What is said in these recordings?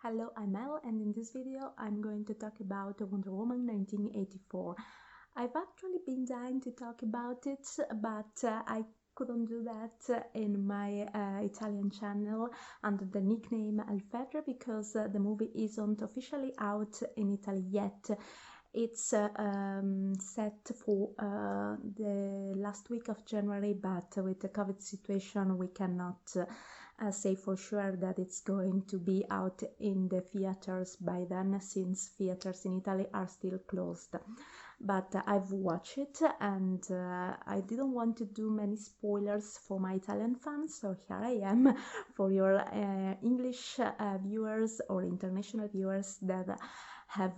Hello, I'm Elle, and in this video I'm going to talk about Wonder Woman 1984. I've actually been dying to talk about it, but I couldn't do that in my Italian channel under the nickname Alfedra because the movie isn't officially out in Italy yet. It's set for the last week of January, but with the COVID situation we cannot say for sure that it's going to be out in the theaters by then, since theaters in Italy are still closed. But I've watched it, and I didn't want to do many spoilers for my Italian fans, so here I am for your English viewers or international viewers that have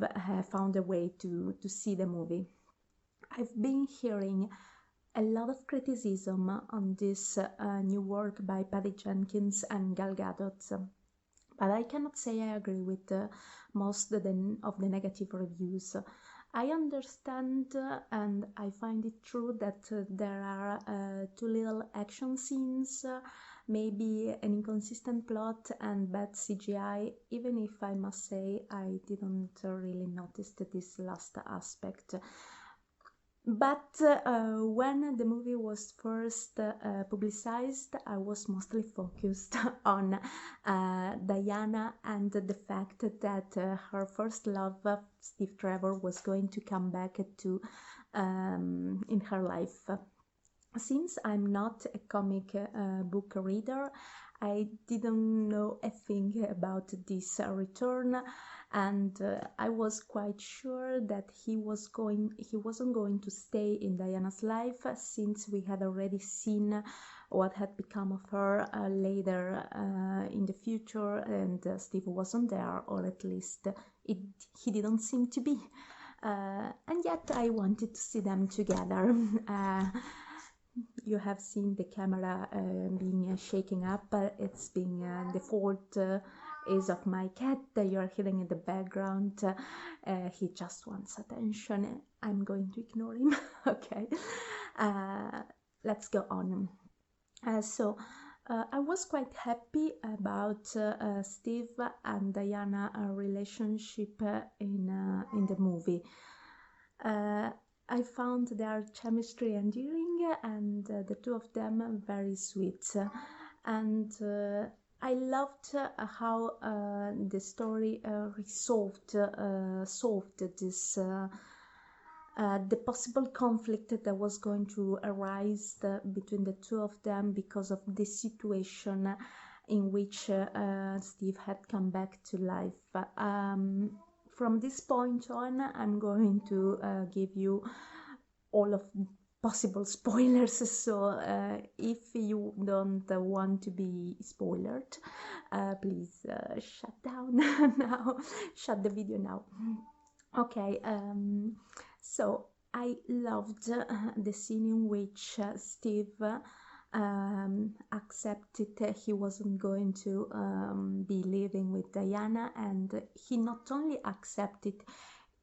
found a way to see the movie. I've been hearing a lot of criticism on this new work by Patty Jenkins and Gal Gadot, but I cannot say I agree with most of the negative reviews. I understand and I find it true that there are too little action scenes, maybe an inconsistent plot and bad CGI, even if I must say I didn't really notice this last aspect. But when the movie was first publicized, I was mostly focused on Diana and the fact that her first love, Steve Trevor, was going to come back to in her life. Since I'm not a comic book reader, I didn't know a thing about this return, and I was quite sure that he wasn't going to stay in Diana's life, since we had already seen what had become of her later in the future, and Steve wasn't there, or at least he didn't seem to be. And yet I wanted to see them together. You have seen the camera being shaking up. It's being the fault is of my cat that you're hearing in the background. He just wants attention. I'm going to ignore him. Okay, let's go on. I was quite happy about Steve and Diana relationship in the movie. I found their chemistry endearing, and the two of them very sweet. And I loved how the story solved this the possible conflict that was going to arise between the two of them because of the situation in which Steve had come back to life. From this point on, I'm going to give you all of possible spoilers, so if you don't want to be spoiled, please shut down now, shut the video now. Okay, so I loved the scene in which Steve accepted he wasn't going to be living with Diana, and he not only accepted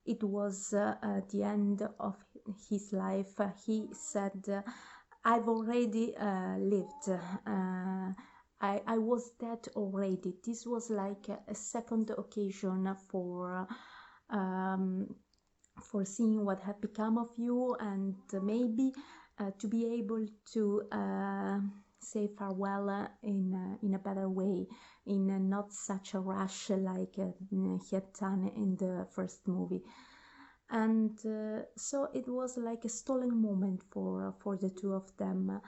it was the end of his life, he said, I've already lived, I was dead already. This was like a second occasion for seeing what had become of you, and maybe to be able to say farewell in a better way, in not such a rush like he had done in the first movie. And so it was like a stolen moment for the two of them.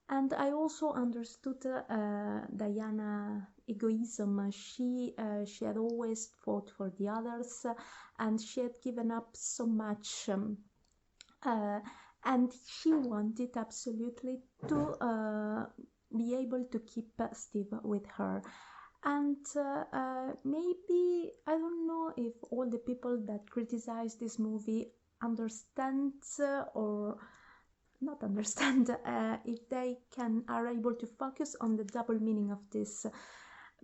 And I also understood Diana's egoism. She had always fought for the others, and she had given up so much, and she wanted absolutely to be able to keep Steve with her. And maybe, I don't know if all the people that criticize this movie understand or not understand if they are able to focus on the double meaning of this,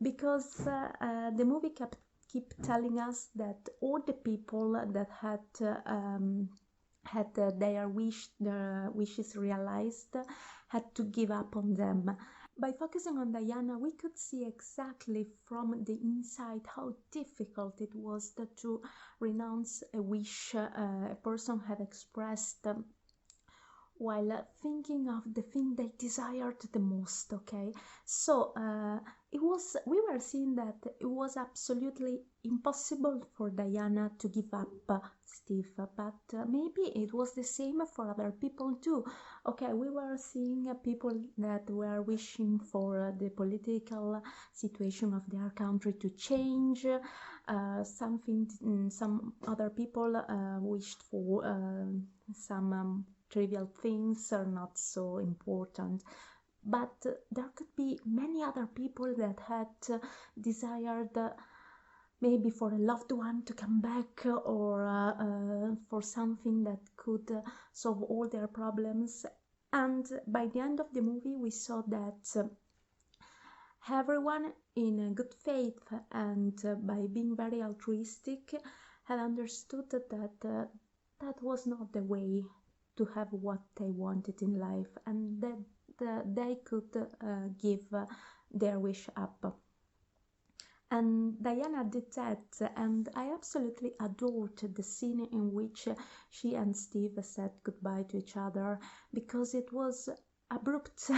because the movie keep telling us that all the people that had their wishes realized had to give up on them, By focusing on Diana, we could see exactly from the inside how difficult it was to renounce a wish a person had expressed while thinking of the thing they desired the most. Okay, so we were seeing that it was absolutely impossible for Diana to give up Steve, but maybe it was the same for other people too. Okay, we were seeing people that were wishing for the political situation of their country to change. Some other people wished for some trivial things are not so important, but there could be many other people that had desired maybe for a loved one to come back, or for something that could solve all their problems. And by the end of the movie we saw that everyone in good faith and by being very altruistic had understood that that was not the way to have what they wanted in life, and that they could give their wish up. And Diana did that, and I absolutely adored the scene in which she and Steve said goodbye to each other, because it was abrupt.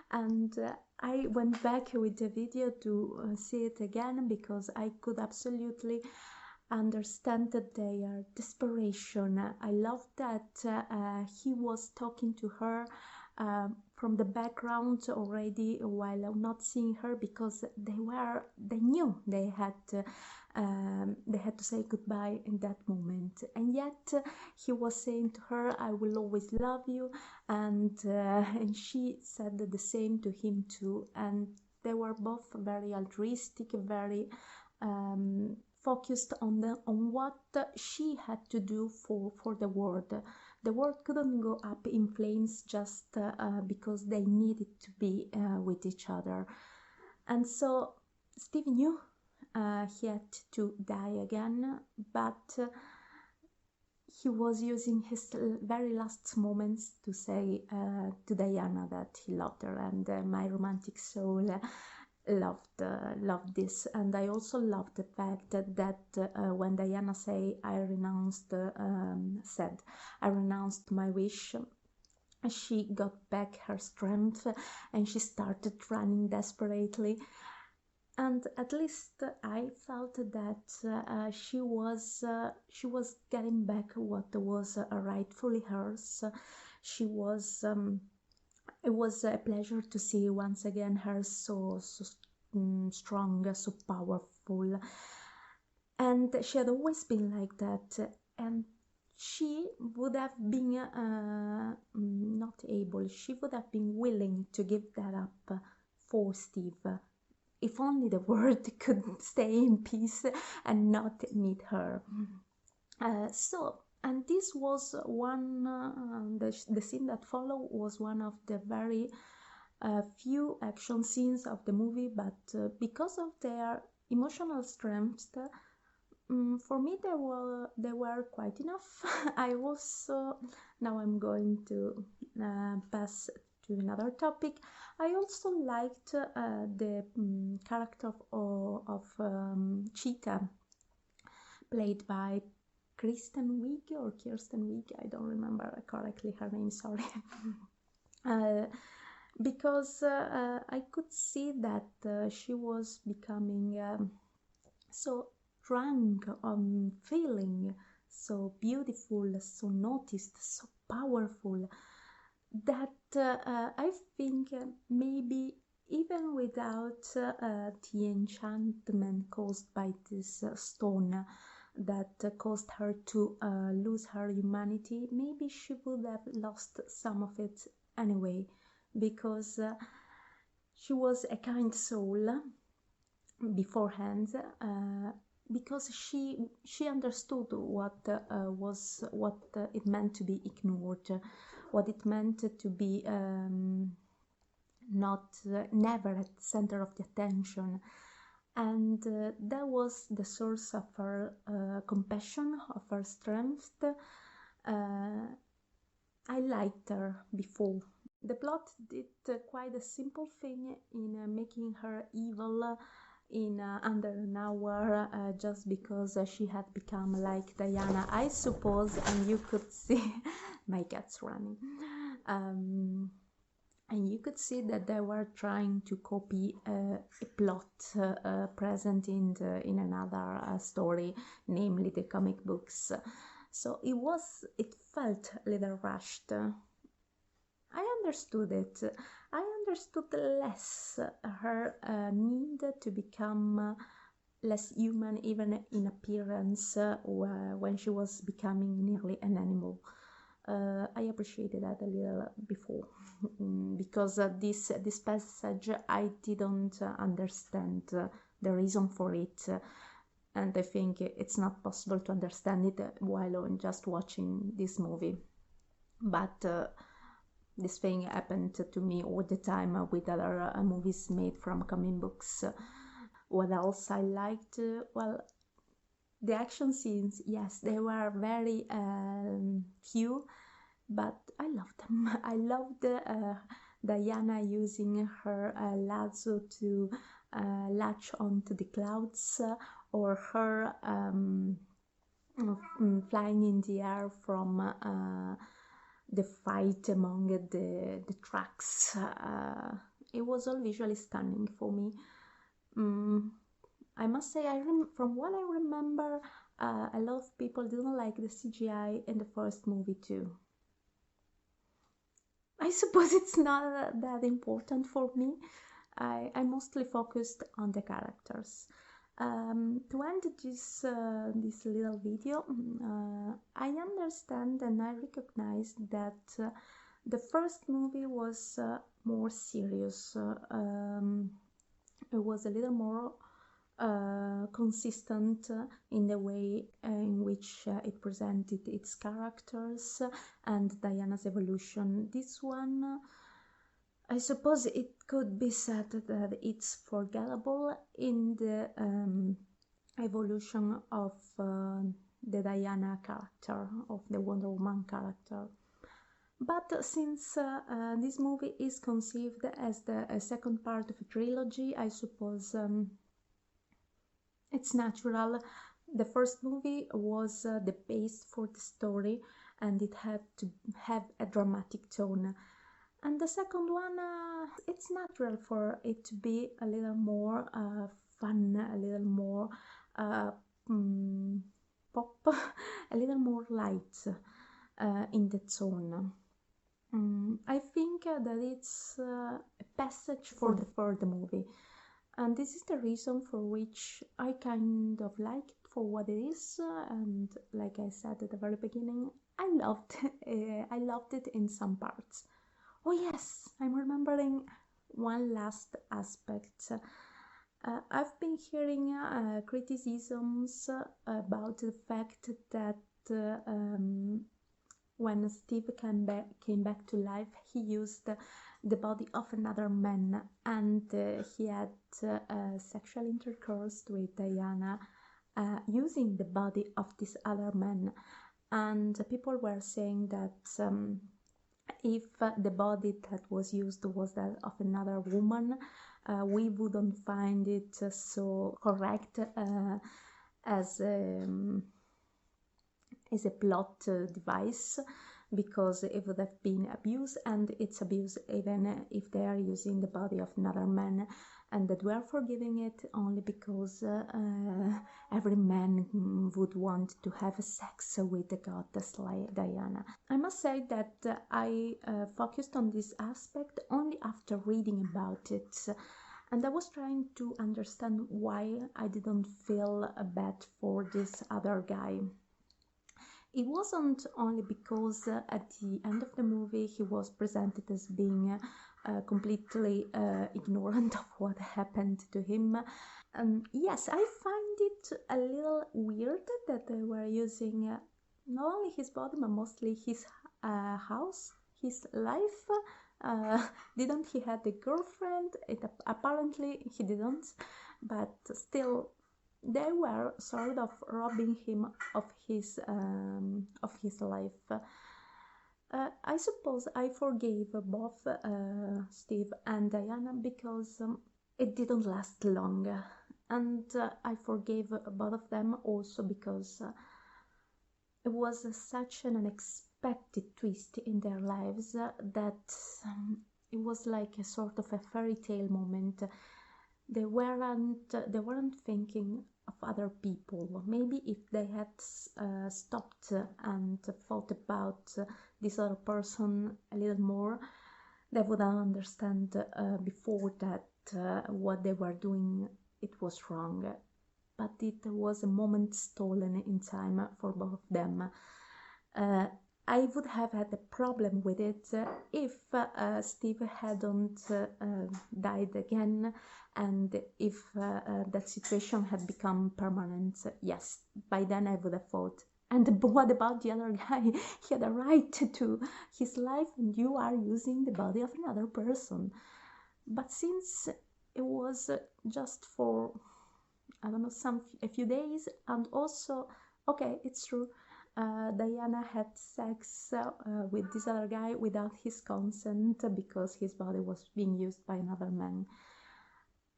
And I went back with the video to see it again, because I could absolutely understand their desperation. I love that he was talking to her from the background already while not seeing her, because they knew they had to say goodbye in that moment, and yet he was saying to her, "I will always love you," and she said the same to him too, and they were both very altruistic, very focused on what she had to do for the world. The world couldn't go up in flames just because they needed to be with each other. And so Steve knew he had to die again, but he was using his very last moments to say to Diana that he loved her, and my romantic soul loved this. And I also loved the fact that when Diana said I renounced my wish, she got back her strength and she started running desperately. And at least I felt that she was getting back what was rightfully hers. It was a pleasure to see once again her so strong, so powerful. And she had always been like that. And she would have been she would have been willing to give that up for Steve, if only the world could stay in peace and not need her. And this was one, the scene that followed was one of the very few action scenes of the movie, but because of their emotional strength, for me they were quite enough. I also, now I'm going to pass to another topic. I also liked the character of Cheetah, played by Kirsten Wiig, I don't remember correctly her name, sorry. Because I could see that she was becoming so drunk on feeling so beautiful, so noticed, so powerful, that I think maybe even without the enchantment caused by this stone that caused her to lose her humanity, maybe she would have lost some of it anyway, because she was a kind soul beforehand, because she understood what it meant to be ignored, what it meant to be never at the center of the attention. And that was the source of her compassion, of her strength. I liked her before The plot did quite a simple thing in making her evil in under an hour, just because she had become like Diana, I suppose, and you could see my cat's running. And you could see that they were trying to copy a plot present in another story, namely the comic books. So it felt a little rushed. I understood it. I understood less her need to become less human, even in appearance, when she was becoming nearly an animal. I appreciated that a little before, because this passage I didn't understand the reason for it, and I think it's not possible to understand it while just watching this movie. But this thing happened to me all the time with other movies made from comic books. What else I liked? Well, the action scenes, yes, they were very few, but I loved them. I loved Diana using her lasso to latch onto the clouds, or her flying in the air from the fight among the trucks. It was all visually stunning for me. I must say, from what I remember, a lot of people didn't like the CGI in the first movie too. I suppose it's not that important for me. I mostly focused on the characters. To end this little video, I understand and I recognize that the first movie was more serious. It was a little more consistent in the way in which it presented its characters and Diana's evolution. This one, I suppose it could be said that it's forgettable in the evolution of the Diana character, of the Wonder Woman character. But since this movie is conceived as the second part of a trilogy, I suppose it's natural. The first movie was the base for the story, and it had to have a dramatic tone. And the second one, it's natural for it to be a little more fun, a little more pop, a little more light in the tone. I think that it's a passage for the third movie, and this is the reason for which I kind of like it for what it is. And like I said at the very beginning, I loved it in some parts. Oh yes, I'm remembering one last aspect. I've been hearing criticisms about the fact that when Steve came back to life, he used the body of another man, and he had sexual intercourse with Diana using the body of this other man. And people were saying that if the body that was used was that of another woman, we wouldn't find it so correct as a plot device, because it would have been abuse, and it's abuse even if they are using the body of another man, and that we are forgiving it only because every man would want to have sex with the goddess like Diana. I must say that I focused on this aspect only after reading about it, and I was trying to understand why I didn't feel bad for this other guy. It wasn't only because at the end of the movie he was presented as being completely ignorant of what happened to him. Yes, I find it a little weird that they were using not only his body but mostly his house, his life. Didn't he have a girlfriend? Apparently he didn't, but still they were sort of robbing him of his life. I suppose I forgave both Steve and Diana because it didn't last long. And I forgave both of them also because it was such an unexpected twist in their lives that it was like a sort of a fairy tale moment. They weren't thinking of other people. Maybe if they had stopped and thought about this other person a little more, they would understand before that what they were doing, it was wrong. But it was a moment stolen in time for both of them. I would have had a problem with it if Steve hadn't died again, and if that situation had become permanent. Yes, by then I would have thought, and what about the other guy? He had a right to his life, and you are using the body of another person. But since it was just for, I don't know, a few days, and also, okay, it's true, Diana had sex with this other guy without his consent because his body was being used by another man.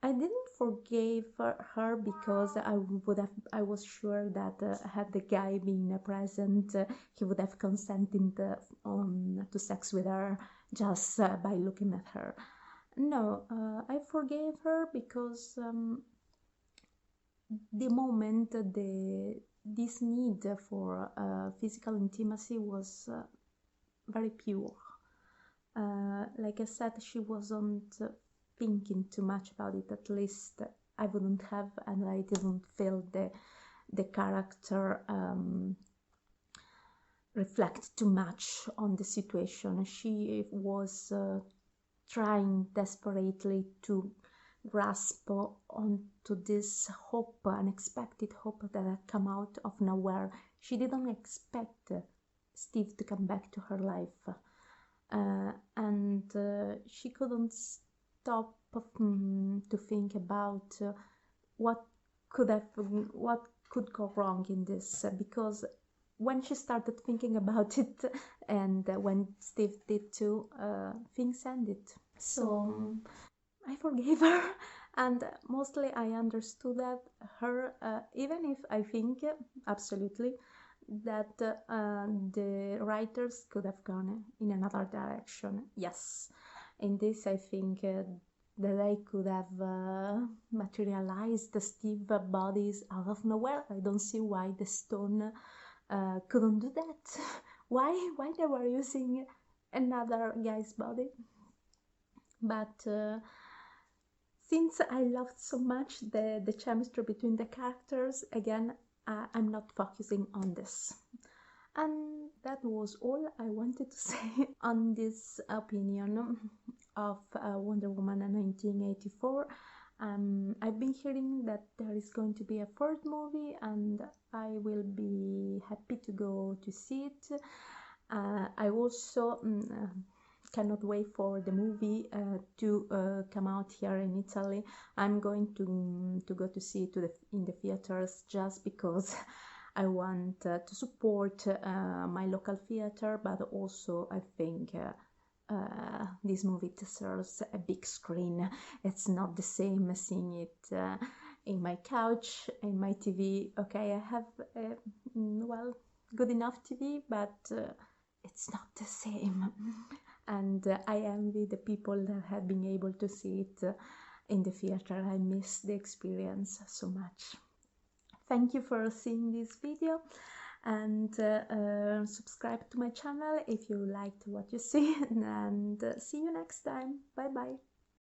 I didn't forgive her because I was sure that had the guy been present, he would have consented to sex with her just by looking at her. No, I forgave her because the moment this need for physical intimacy was very pure. Like I said, she wasn't thinking too much about it. At least I wouldn't have, and I didn't feel the character reflect too much on the situation. She was trying desperately to grasp onto this hope, unexpected hope that had come out of nowhere. She didn't expect Steve to come back to her life, and she couldn't stop to think about what could go wrong in this, because when she started thinking about it, and when Steve did too, things ended. So I forgave her, and mostly I understood that her, even if I think absolutely that the writers could have gone in another direction. Yes, in this I think that they could have materialized the Steve bodies out of nowhere. I don't see why the stone couldn't do that. Why they were using another guy's body? But since I loved so much the chemistry between the characters, again, I'm not focusing on this. And that was all I wanted to say on this opinion of Wonder Woman 1984. I've been hearing that there is going to be a fourth movie, and I will be happy to go to see it. I also cannot wait for the movie to come out here in Italy. I'm going to go to see it in the theaters just because I want to support my local theater, but also I think this movie deserves a big screen. It's not the same seeing it in my couch, in my TV. Okay, I have well, good enough TV, but it's not the same. And I envy the people that have been able to see it in the theater. I miss the experience so much. Thank you for seeing this video, and subscribe to my channel if you liked what you see, and see you next time. Bye bye.